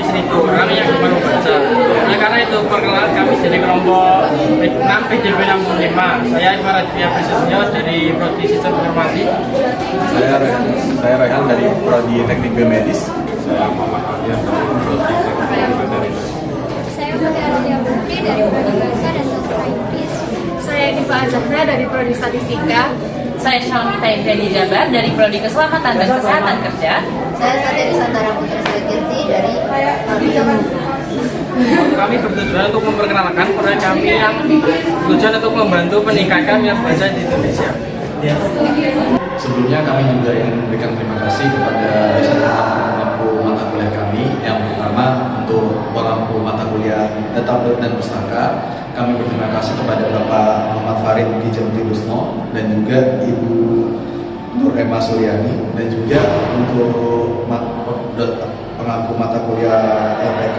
1.000 orang yang gemar membaca. Oleh karena itu, perkenalan kami dari kelompok 6 PDB 65. Saya Ivan Raditya Prasetyo dari Prodi Sistem Informasi. Saya Rehan dari Prodi Teknik Biomedis. Saya Muhammad Ardian dari Prodi Teknik Veteriner. Saya Putri Ardia Putri dari Prodi Bahasa dan Sastra Inggris. Saya Diva Azahra dari Prodi Statistika. Saya Shalmita Indrani Jabar dari Prodi Keselamatan dan Kesehatan Kerja. Saya Satya Disantara Putri Sekirti dari Prodi Ilmu. Kami bertujuan untuk memperkenalkan proyek kami yang bertujuan untuk membantu peningkatan minat baca di Indonesia. Sebelumnya kami juga ingin memberikan terima kasih kepada pemangku mata kuliah kami. Yang pertama untuk pemangku mata kuliah Data dan Pustaka. Kami berterima kasih kepada Bapak Muhammad Farid Dijamti Busno dan juga Ibu Nur Emma Suryani, dan juga untuk pemangku mata kuliah LPK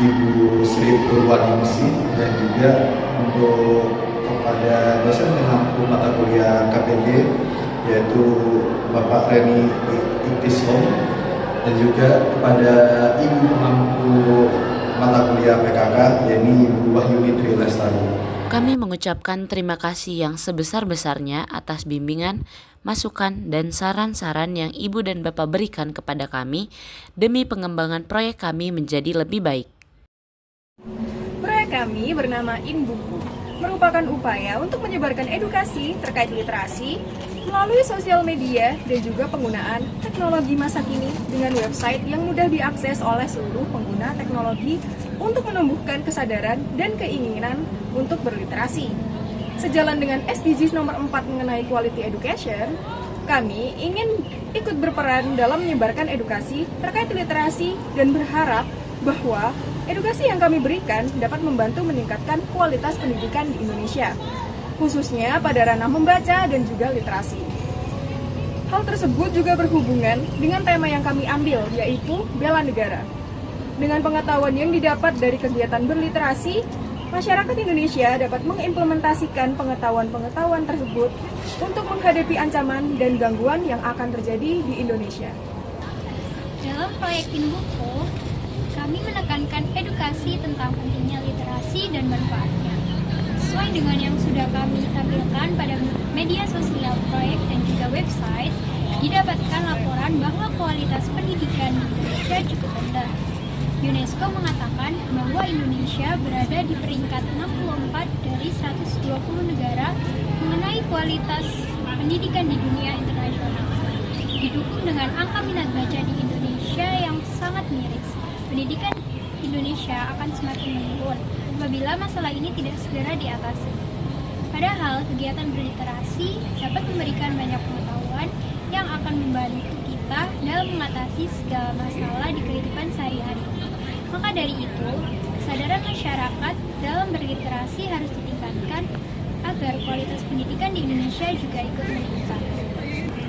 Ibu Sri Purwaningsi, dan juga untuk kepada dosen pemangku mata kuliah KPG yaitu Bapak Reni Iktisom, dan juga kepada Ibu pemangku mata kuliah PKK yaitu Ibu Wahyuni Tri Lestari. Kami mengucapkan terima kasih yang sebesar-besarnya atas bimbingan, masukan, dan saran-saran yang Ibu dan Bapak berikan kepada kami demi pengembangan proyek kami menjadi lebih baik. Proyek kami bernama InBuku, merupakan upaya untuk menyebarkan edukasi terkait literasi melalui sosial media dan juga penggunaan teknologi masa kini dengan website yang mudah diakses oleh seluruh pengguna teknologi untuk menumbuhkan kesadaran dan keinginan untuk berliterasi. Sejalan dengan SDGs nomor 4 mengenai quality education, kami ingin ikut berperan dalam menyebarkan edukasi terkait literasi dan berharap bahwa edukasi yang kami berikan dapat membantu meningkatkan kualitas pendidikan di Indonesia, khususnya pada ranah membaca dan juga literasi. Hal tersebut juga berhubungan dengan tema yang kami ambil, yaitu bela negara. Dengan pengetahuan yang didapat dari kegiatan berliterasi, masyarakat Indonesia dapat mengimplementasikan pengetahuan-pengetahuan tersebut untuk menghadapi ancaman dan gangguan yang akan terjadi di Indonesia. Dalam proyek InBuku, kami menekankan edukasi tentang pentingnya literasi dan manfaatnya. Sesuai dengan yang sudah kami tampilkan pada media sosial proyek dan juga website, didapatkan laporan bahwa kualitas pendidikan di Indonesia cukup rendah. UNESCO mengatakan bahwa Indonesia berada di peringkat 64 dari 120 negara mengenai kualitas pendidikan di dunia internasional. Didukung dengan angka minat baca di Indonesia yang sangat miris, pendidikan Indonesia akan semakin menurun apabila masalah ini tidak segera diatasi. Padahal kegiatan berliterasi dapat memberikan banyak pengetahuan yang akan membantu kita dalam mengatasi segala masalah di kehidupan sehari-hari. Maka dari itu, kesadaran masyarakat dalam berliterasi harus ditingkatkan agar kualitas pendidikan di Indonesia juga ikut meningkat.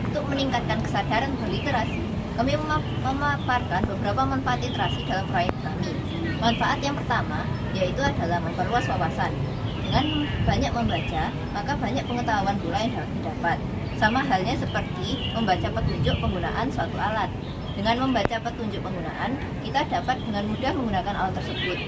Untuk meningkatkan kesadaran berliterasi, kami memaparkan beberapa manfaat literasi dalam proyek kami. Manfaat yang pertama yaitu adalah memperluas wawasan. Dengan banyak membaca, maka banyak pengetahuan pula yang didapat. Sama halnya seperti membaca petunjuk penggunaan suatu alat. Dengan membaca petunjuk penggunaan, kita dapat dengan mudah menggunakan alat tersebut.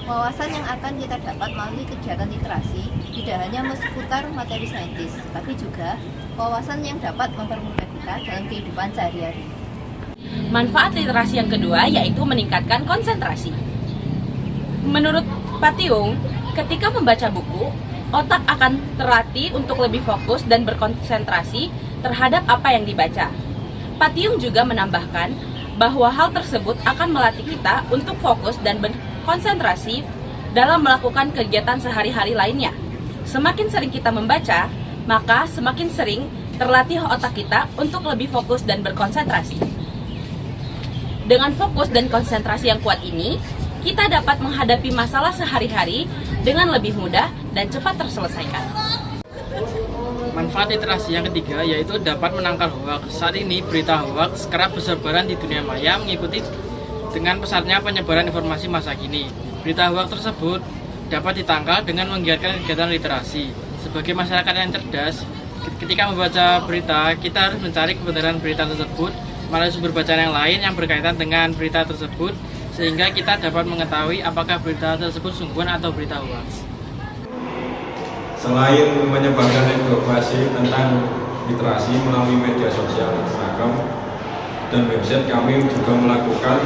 Wawasan yang akan kita dapat melalui kegiatan literasi tidak hanya seputar materi saintis, tapi juga wawasan yang dapat mempermudah kita dalam kehidupan sehari-hari. Manfaat literasi yang kedua yaitu meningkatkan konsentrasi. Menurut Patiung, ketika membaca buku, otak akan terlatih untuk lebih fokus dan berkonsentrasi terhadap apa yang dibaca. Patiung juga menambahkan bahwa hal tersebut akan melatih kita untuk fokus dan berkonsentrasi dalam melakukan kegiatan sehari-hari lainnya. Semakin sering kita membaca, maka semakin sering terlatih otak kita untuk lebih fokus dan berkonsentrasi. Dengan fokus dan konsentrasi yang kuat ini, kita dapat menghadapi masalah sehari-hari dengan lebih mudah dan cepat terselesaikan. Manfaat literasi yang ketiga yaitu dapat menangkal hoaks. Saat ini berita hoaks kerap bersebaran di dunia maya mengikuti dengan pesatnya penyebaran informasi masa kini. Berita hoaks tersebut dapat ditangkal dengan menggiatkan kegiatan literasi. Sebagai masyarakat yang cerdas, ketika membaca berita, kita harus mencari kebenaran berita tersebut melalui sumber bacaan yang lain yang berkaitan dengan berita tersebut, sehingga kita dapat mengetahui apakah berita tersebut sungguhan atau berita hoax. Selain menyebarkan edukasi tentang literasi melalui media sosial, Instagram, dan website, kami juga melakukan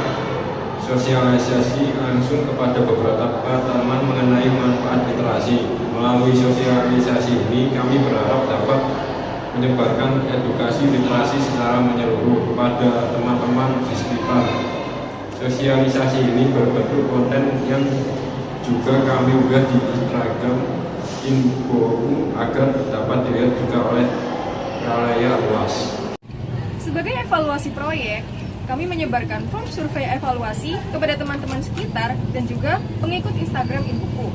sosialisasi langsung kepada beberapa teman mengenai manfaat literasi. Melalui sosialisasi ini, kami berharap dapat menyebarkan edukasi literasi secara menyeluruh kepada teman-teman di sekitar. Sosialisasi ini berbentuk konten yang juga kami unggah di Instagram Inboku agar dapat dilihat juga oleh khalayak luas. Sebagai evaluasi proyek, kami menyebarkan form survei evaluasi kepada teman-teman sekitar dan juga pengikut Instagram Inbuku.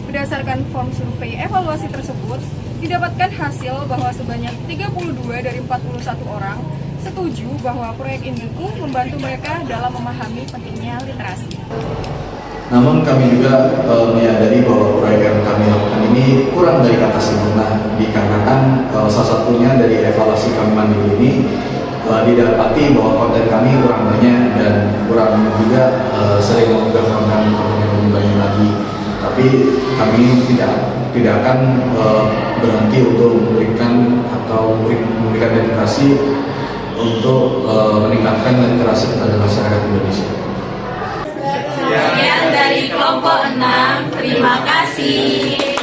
Berdasarkan form survei evaluasi tersebut, didapatkan hasil bahwa sebanyak 32 dari 41 orang setuju bahwa proyek Inbuku membantu mereka dalam memahami pentingnya literasi. Namun kami juga menyadari bahwa proyek yang kami lakukan ini kurang dari kata sempurna, dikarenakan salah satunya dari evaluasi kami mandiri ini didapati bahwa konten kami kurang banyak dan kurang juga sering mengunggah konten yang lebih banyak lagi. Tapi kami tidak akan berhenti untuk memberikan edukasi untuk meningkatkan literasi kepada masyarakat Indonesia. Sekian dari kelompok 6, terima kasih.